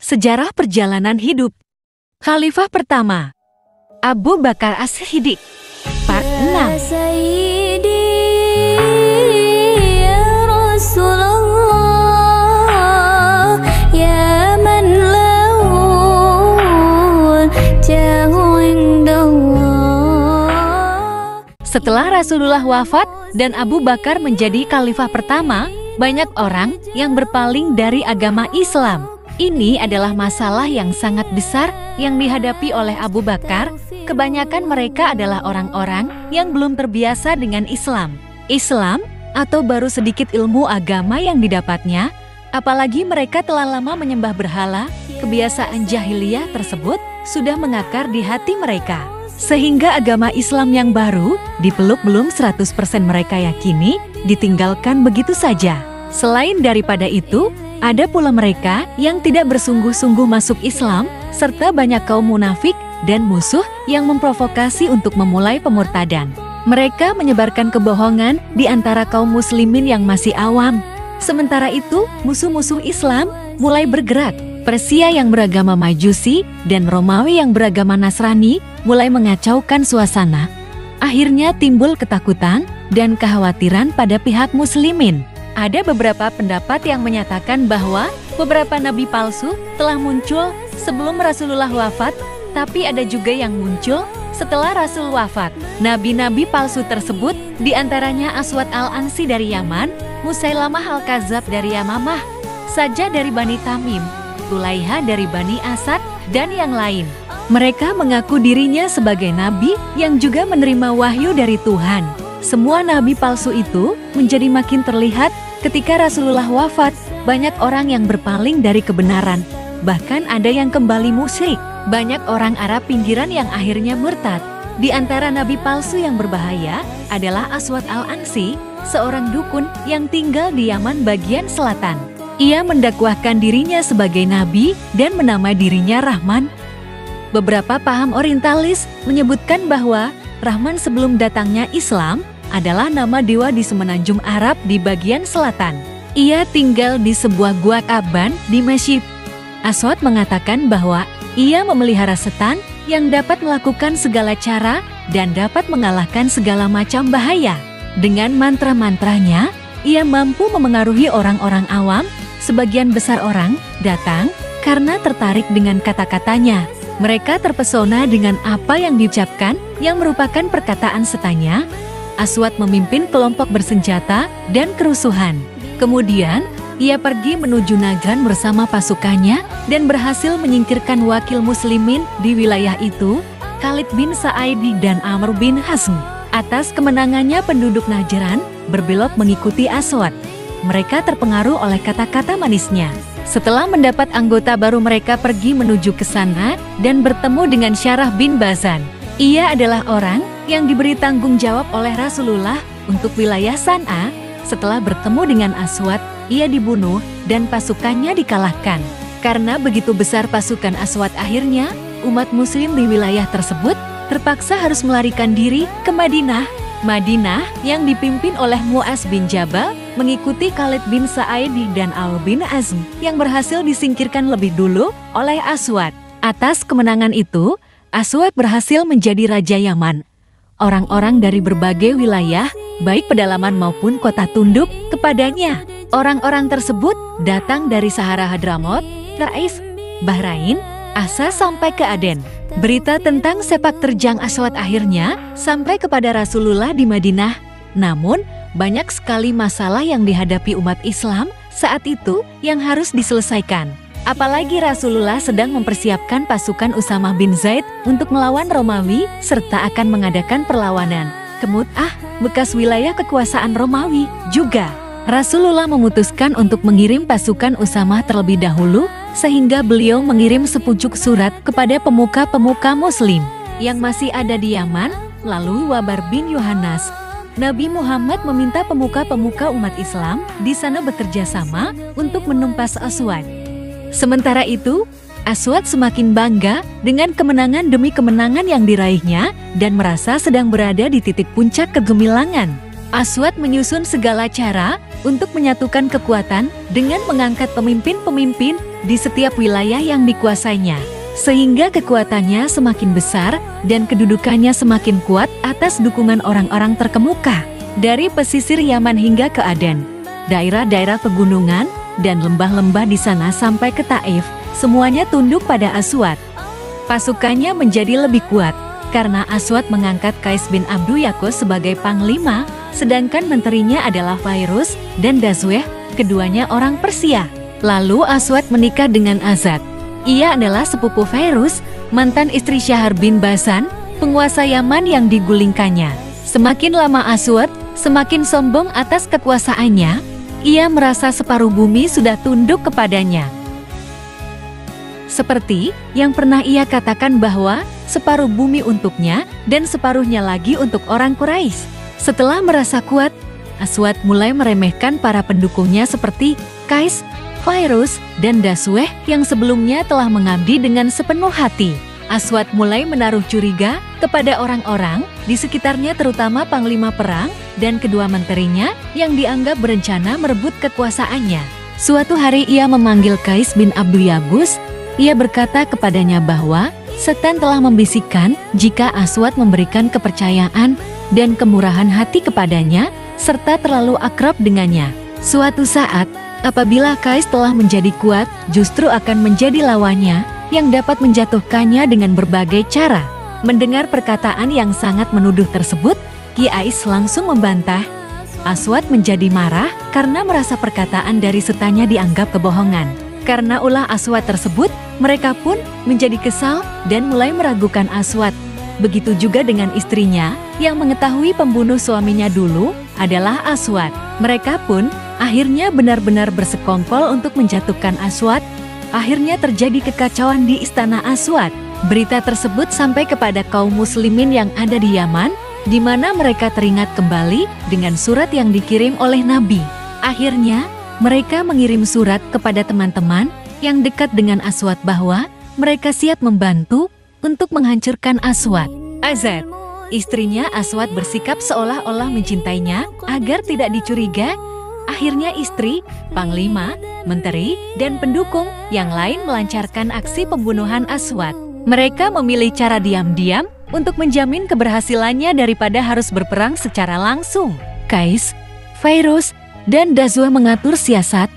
Sejarah Perjalanan Hidup Khalifah Pertama Abu Bakar As-Siddiq Part 6. Setelah Rasulullah wafat dan Abu Bakar menjadi khalifah pertama, banyak orang yang berpaling dari agama Islam. Ini adalah masalah yang sangat besar yang dihadapi oleh Abu Bakar. Kebanyakan mereka adalah orang-orang yang belum terbiasa dengan Islam. Islam atau baru sedikit ilmu agama yang didapatnya, apalagi mereka telah lama menyembah berhala, kebiasaan jahiliyah tersebut sudah mengakar di hati mereka. Sehingga agama Islam yang baru dipeluk belum 100% mereka yakini, ditinggalkan begitu saja. Selain daripada itu, ada pula mereka yang tidak bersungguh-sungguh masuk Islam, serta banyak kaum munafik dan musuh yang memprovokasi untuk memulai pemurtadan. Mereka menyebarkan kebohongan di antara kaum muslimin yang masih awam. Sementara itu, musuh-musuh Islam mulai bergerak. Persia yang beragama Majusi dan Romawi yang beragama Nasrani mulai mengacaukan suasana. Akhirnya timbul ketakutan dan kekhawatiran pada pihak muslimin. Ada beberapa pendapat yang menyatakan bahwa beberapa nabi palsu telah muncul sebelum Rasulullah wafat, tapi ada juga yang muncul setelah Rasul wafat. Nabi-nabi palsu tersebut diantaranya Aswad al-Ansi dari Yaman, Musailamah al-Kadzab dari Yamamah, Sajjah dari Bani Tamim, Tulaiha dari Bani Asad, dan yang lain. Mereka mengaku dirinya sebagai nabi yang juga menerima wahyu dari Tuhan. Semua nabi palsu itu menjadi makin terlihat ketika Rasulullah wafat. Banyak orang yang berpaling dari kebenaran, bahkan ada yang kembali musyrik. Banyak orang Arab pinggiran yang akhirnya murtad. Di antara nabi palsu yang berbahaya adalah Aswad al-Ansi, seorang dukun yang tinggal di Yaman bagian selatan. Ia mendakwahkan dirinya sebagai nabi dan menamai dirinya Rahman. Beberapa paham orientalis menyebutkan bahwa Rahman sebelum datangnya Islam adalah nama dewa di semenanjung Arab di bagian selatan. Ia tinggal di sebuah gua Kaban di Mesir. Aswad mengatakan bahwa ia memelihara setan yang dapat melakukan segala cara dan dapat mengalahkan segala macam bahaya. Dengan mantra-mantranya, ia mampu memengaruhi orang-orang awam. Sebagian besar orang datang karena tertarik dengan kata-katanya. Mereka terpesona dengan apa yang diucapkan yang merupakan perkataan setanya. Aswad memimpin kelompok bersenjata dan kerusuhan. Kemudian, ia pergi menuju Najran bersama pasukannya dan berhasil menyingkirkan wakil muslimin di wilayah itu, Khalid bin Sa'id dan Amr bin Hazm. Atas kemenangannya penduduk Najran berbelok mengikuti Aswad. Mereka terpengaruh oleh kata-kata manisnya. Setelah mendapat anggota baru, mereka pergi menuju ke sana dan bertemu dengan Syarah bin Bazan. Ia adalah orang yang diberi tanggung jawab oleh Rasulullah untuk wilayah San'a. Setelah bertemu dengan Aswad, ia dibunuh dan pasukannya dikalahkan. Karena begitu besar pasukan Aswad, akhirnya umat muslim di wilayah tersebut terpaksa harus melarikan diri ke Madinah. Madinah yang dipimpin oleh Mu'az bin Jabal mengikuti Khalid bin Sa'id dan Al bin Azm yang berhasil disingkirkan lebih dulu oleh Aswad. Atas kemenangan itu, Aswad berhasil menjadi Raja Yaman. Orang-orang dari berbagai wilayah, baik pedalaman maupun kota, tunduk kepadanya. Orang-orang tersebut datang dari Sahara Hadramaut, Rais, Bahrain, Asa sampai ke Aden. Berita tentang sepak terjang Aswad akhirnya sampai kepada Rasulullah di Madinah. Namun, banyak sekali masalah yang dihadapi umat Islam saat itu yang harus diselesaikan. Apalagi Rasulullah sedang mempersiapkan pasukan Usamah bin Zaid untuk melawan Romawi serta akan mengadakan perlawanan ke Mut'ah, bekas wilayah kekuasaan Romawi juga. Rasulullah memutuskan untuk mengirim pasukan Usamah terlebih dahulu, sehingga beliau mengirim sepucuk surat kepada pemuka-pemuka muslim yang masih ada di Yaman melalui Wabar bin Yohanes. Nabi Muhammad meminta pemuka-pemuka umat Islam di sana bekerja sama untuk menumpas Aswad. Sementara itu, Aswad semakin bangga dengan kemenangan demi kemenangan yang diraihnya dan merasa sedang berada di titik puncak kegemilangan. Aswad menyusun segala cara untuk menyatukan kekuatan dengan mengangkat pemimpin-pemimpin di setiap wilayah yang dikuasainya, sehingga kekuatannya semakin besar dan kedudukannya semakin kuat atas dukungan orang-orang terkemuka. Dari pesisir Yaman hingga ke Aden, daerah-daerah pegunungan dan lembah-lembah di sana sampai ke Taif, semuanya tunduk pada Aswad. Pasukannya menjadi lebih kuat karena Aswad mengangkat Qais bin Abdu Yaquz sebagai panglima, sedangkan menterinya adalah Fairuz dan Dazweh, keduanya orang Persia. Lalu Aswad menikah dengan Azad. Ia adalah sepupu Fairuz, mantan istri Syahr bin Basan, penguasa Yaman yang digulingkannya. Semakin lama Aswad, semakin sombong atas kekuasaannya. Ia merasa separuh bumi sudah tunduk kepadanya. Seperti yang pernah ia katakan bahwa separuh bumi untuknya dan separuhnya lagi untuk orang Quraisy. Setelah merasa kuat, Aswad mulai meremehkan para pendukungnya seperti Qais, Fairuz, dan Dazweh yang sebelumnya telah mengabdi dengan sepenuh hati. Aswad mulai menaruh curiga kepada orang-orang di sekitarnya, terutama panglima perang dan kedua menterinya yang dianggap berencana merebut kekuasaannya. Suatu hari ia memanggil Qais bin Abdu Yaquz. Ia berkata kepadanya bahwa setan telah membisikkan jika Aswad memberikan kepercayaan dan kemurahan hati kepadanya, serta terlalu akrab dengannya. Suatu saat, apabila Qais telah menjadi kuat, justru akan menjadi lawannya yang dapat menjatuhkannya dengan berbagai cara. Mendengar perkataan yang sangat menuduh tersebut, Qais langsung membantah. Aswad menjadi marah karena merasa perkataan dari setannya dianggap kebohongan. Karena ulah Aswad tersebut, mereka pun menjadi kesal dan mulai meragukan Aswad. Begitu juga dengan istrinya yang mengetahui pembunuh suaminya dulu adalah Aswad. Mereka pun akhirnya benar-benar bersekongkol untuk menjatuhkan Aswad. Akhirnya terjadi kekacauan di istana Aswad. Berita tersebut sampai kepada kaum muslimin yang ada di Yaman, di mana mereka teringat kembali dengan surat yang dikirim oleh Nabi. Akhirnya, mereka mengirim surat kepada teman-teman yang dekat dengan Aswad bahwa mereka siap membantu untuk menghancurkan Aswad. Azad, istrinya Aswad, bersikap seolah-olah mencintainya agar tidak dicuriga. Akhirnya istri, panglima, menteri, dan pendukung yang lain melancarkan aksi pembunuhan Aswad. Mereka memilih cara diam-diam untuk menjamin keberhasilannya daripada harus berperang secara langsung. Qais, Fairuz, dan Dazweh mengatur siasat.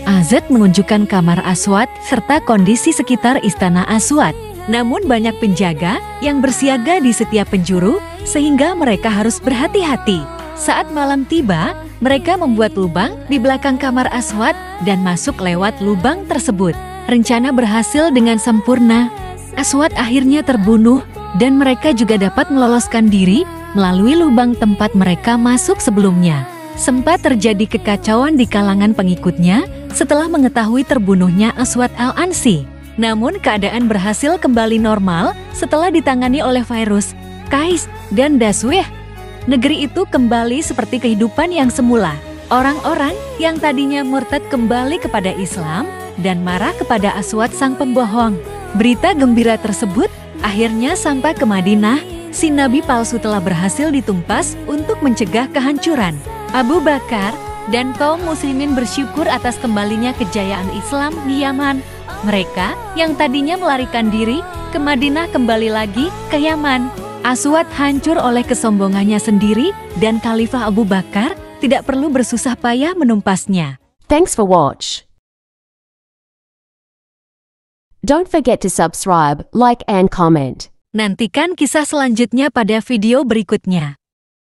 Azad menunjukkan kamar Aswad serta kondisi sekitar istana Aswad. Namun banyak penjaga yang bersiaga di setiap penjuru sehingga mereka harus berhati-hati. Saat malam tiba, mereka membuat lubang di belakang kamar Aswad dan masuk lewat lubang tersebut. Rencana berhasil dengan sempurna. Aswad akhirnya terbunuh dan mereka juga dapat meloloskan diri melalui lubang tempat mereka masuk sebelumnya. Sempat terjadi kekacauan di kalangan pengikutnya setelah mengetahui terbunuhnya Aswad al-Ansi. Namun keadaan berhasil kembali normal setelah ditangani oleh Fairuz, Qais, dan Dazweh. Negeri itu kembali seperti kehidupan yang semula. Orang-orang yang tadinya murtad kembali kepada Islam dan marah kepada Aswad sang pembohong. Berita gembira tersebut akhirnya sampai ke Madinah. Si Nabi palsu telah berhasil ditumpas untuk mencegah kehancuran. Abu Bakar dan kaum muslimin bersyukur atas kembalinya kejayaan Islam di Yaman. Mereka yang tadinya melarikan diri ke Madinah kembali lagi ke Yaman. Aswad hancur oleh kesombongannya sendiri dan Khalifah Abu Bakar tidak perlu bersusah payah menumpasnya. Thanks for watch. Don't forget to subscribe, like and comment. Nantikan kisah selanjutnya pada video berikutnya.